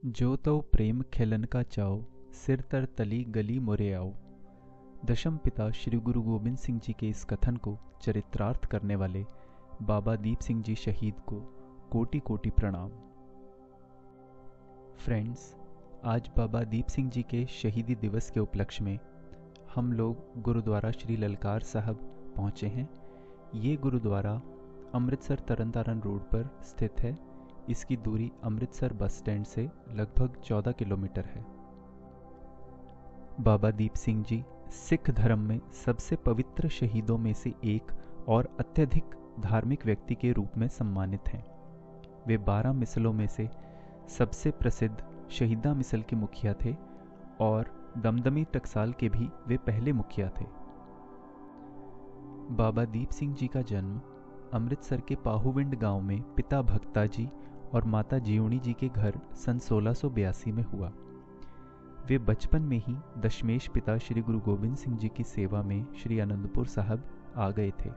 जो तव प्रेम खिलन का चाओ, सिर तर तली गली मोरे आओ। दशम पिता श्री गुरु गोबिंद सिंह जी के इस कथन को चरित्रार्थ करने वाले बाबा दीप सिंह जी शहीद को कोटि कोटि प्रणाम। फ्रेंड्स, आज बाबा दीप सिंह जी के शहीदी दिवस के उपलक्ष्य में हम लोग गुरुद्वारा श्री ललकार साहब पहुँचे हैं। ये गुरुद्वारा अमृतसर तरनतारन रोड पर स्थित है। इसकी दूरी अमृतसर बस स्टैंड से लगभग 14 किलोमीटर है। बाबा दीप सिंह जी सिख धर्म में सबसे पवित्र शहीदों में से एक और अत्यधिक धार्मिक व्यक्ति के रूप में सम्मानित हैं। वे 12 मिसलों में से सबसे प्रसिद्ध शहीदा मिसल के मुखिया थे और दमदमी टकसाल के भी वे पहले मुखिया थे। बाबा दीप सिंह जी का जन्म अमृतसर के पाहुविंड गांव में पिता भक्ता जी और माता जीवणी जी के घर सन 1682 में हुआ। वे बचपन में ही दशमेश पिता श्री गुरु गोबिंद सिंह जी की सेवा में श्री आनंदपुर साहब आ गए थे।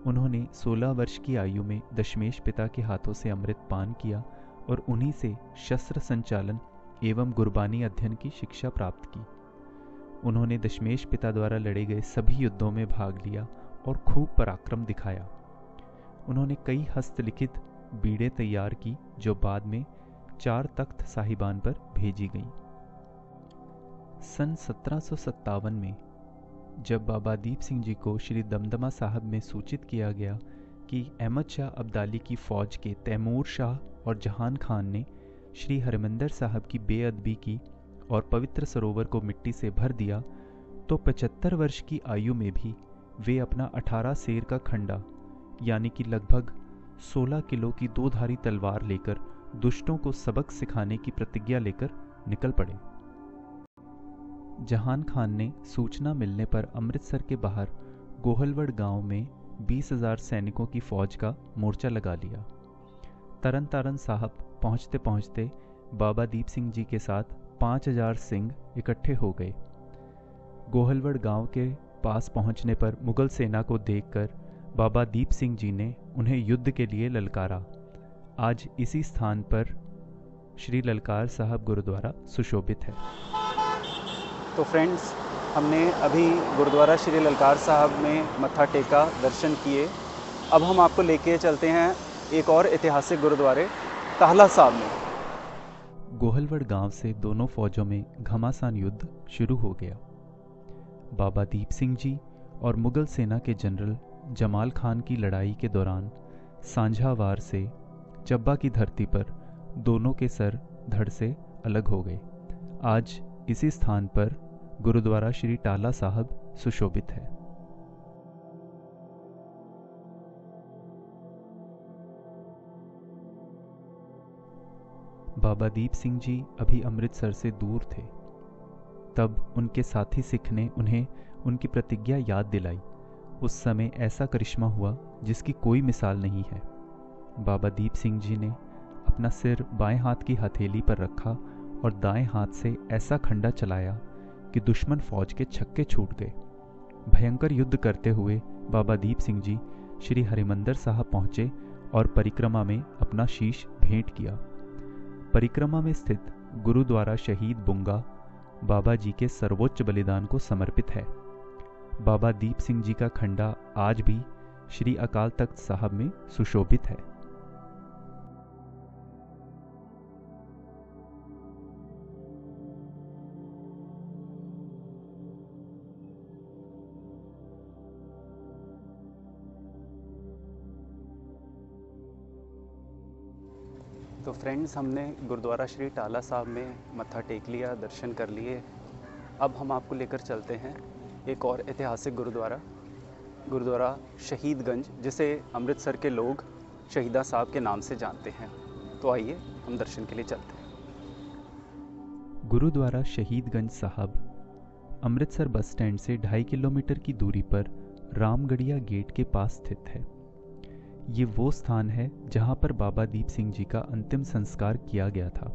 उन्होंने 16 वर्ष की आयु में दशमेश पिता के हाथों से अमृत पान किया और उन्हीं से शस्त्र संचालन एवं गुरबानी अध्ययन की शिक्षा प्राप्त की। उन्होंने दशमेश पिता द्वारा लड़े गए सभी युद्धों में भाग लिया और खूब पराक्रम दिखाया। उन्होंने कई हस्तलिखित बीड़े तैयार की जो बाद में 4 तख्त साहिबान पर भेजी गईं। सन 1757 में जब बाबा दीप सिंह जी को श्री दमदमा साहब में सूचित किया गया कि अहमद शाह अब्दाली की फौज के तैमूर शाह और जहान खान ने श्री हरमंदिर साहब की बेअदबी की और पवित्र सरोवर को मिट्टी से भर दिया, तो 75 वर्ष की आयु में भी वे अपना 18 सेर का खंडा यानी कि लगभग 16 किलो की 2-धारी तलवार लेकर दुष्टों को सबक सिखाने की प्रतिज्ञा लेकर निकल पड़े। जहान खान ने सूचना मिलने पर अमृतसर के बाहर गोहलवड़ गांव में 20,000 सैनिकों की फौज का मोर्चा लगा लिया। तरनतारन साहब पहुंचते पहुंचते बाबा दीप सिंह जी के साथ 5,000 सिंह इकट्ठे हो गए। गोहलवड़ गांव के पास पहुंचने पर मुगल सेना को देखकर बाबा दीप सिंह जी ने उन्हें युद्ध के लिए ललकारा। आज इसी स्थान पर श्री ललकार साहब गुरुद्वारा सुशोभित है। तो फ्रेंड्स, हमने अभी गुरुद्वारा श्री ललकार साहब में मत्था टेका, दर्शन किए। अब हम आपको लेके चलते हैं एक और ऐतिहासिक गुरुद्वारे टाहला साहब में। गोहलवड़ गांव से दोनों फौजों में घमासान युद्ध शुरू हो गया। बाबा दीप सिंह जी और मुगल सेना के जनरल जमाल खान की लड़ाई के दौरान सांझावार से चब्बा की धरती पर दोनों के सर धड़ से अलग हो गए। आज इसी स्थान पर गुरुद्वारा श्री टाला साहब सुशोभित है। बाबा दीप सिंह जी अभी अमृतसर से दूर थे। तब उनके साथी सिख ने उन्हें उनकी प्रतिज्ञा याद दिलाई। उस समय ऐसा करिश्मा हुआ जिसकी कोई मिसाल नहीं है। बाबा दीप सिंह जी ने अपना सिर बाएं हाथ की हथेली पर रखा और दाएं हाथ से ऐसा खंडा चलाया कि दुश्मन फौज के छक्के छूट गए। भयंकर युद्ध करते हुए बाबा दीप सिंह जी श्री हरिमंदिर साहब पहुंचे और परिक्रमा में अपना शीश भेंट किया। परिक्रमा में स्थित गुरुद्वारा शहीद बुंगा बाबा जी के सर्वोच्च बलिदान को समर्पित है। बाबा दीप सिंह जी का खंडा आज भी श्री अकाल तख्त साहब में सुशोभित है। तो फ्रेंड्स, हमने गुरुद्वारा श्री टाला साहब में मत्था टेक लिया, दर्शन कर लिए। अब हम आपको लेकर चलते हैं एक और ऐतिहासिक गुरुद्वारा शहीदगंज, जिसे अमृतसर के लोग शहीदा साहब के नाम से जानते हैं। तो आइए हम दर्शन के लिए चलते हैं। गुरुद्वारा शहीदगंज साहब अमृतसर बस स्टैंड से 2.5 किलोमीटर की दूरी पर रामगढ़िया गेट के पास स्थित है। ये वो स्थान है जहाँ पर बाबा दीप सिंह जी का अंतिम संस्कार किया गया था।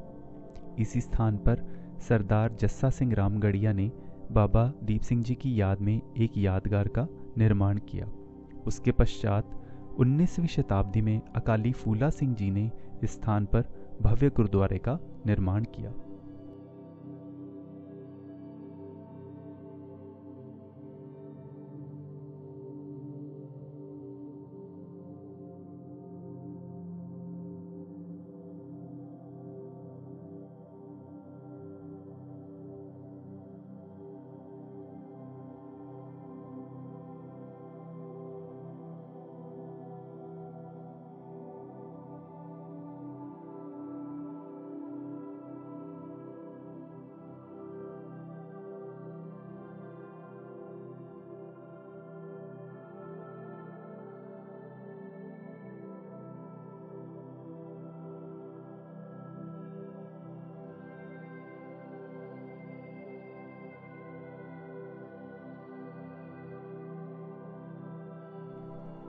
इसी स्थान पर सरदार जस्सा सिंह रामगढ़िया ने बाबा दीप सिंह जी की याद में एक यादगार का निर्माण किया। उसके पश्चात 19वीं शताब्दी में अकाली फूला सिंह जी ने इस स्थान पर भव्य गुरुद्वारे का निर्माण किया।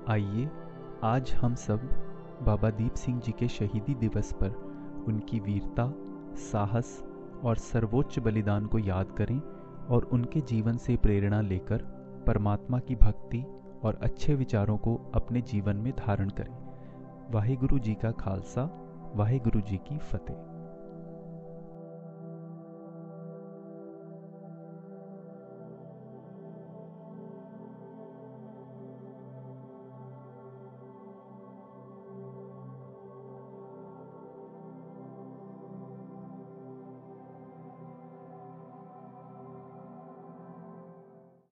आइए आज हम सब बाबा दीप सिंह जी के शहीदी दिवस पर उनकी वीरता, साहस और सर्वोच्च बलिदान को याद करें और उनके जीवन से प्रेरणा लेकर परमात्मा की भक्ति और अच्छे विचारों को अपने जीवन में धारण करें। वाहिगुरु जी का खालसा, वाहिगुरु जी की फतेह।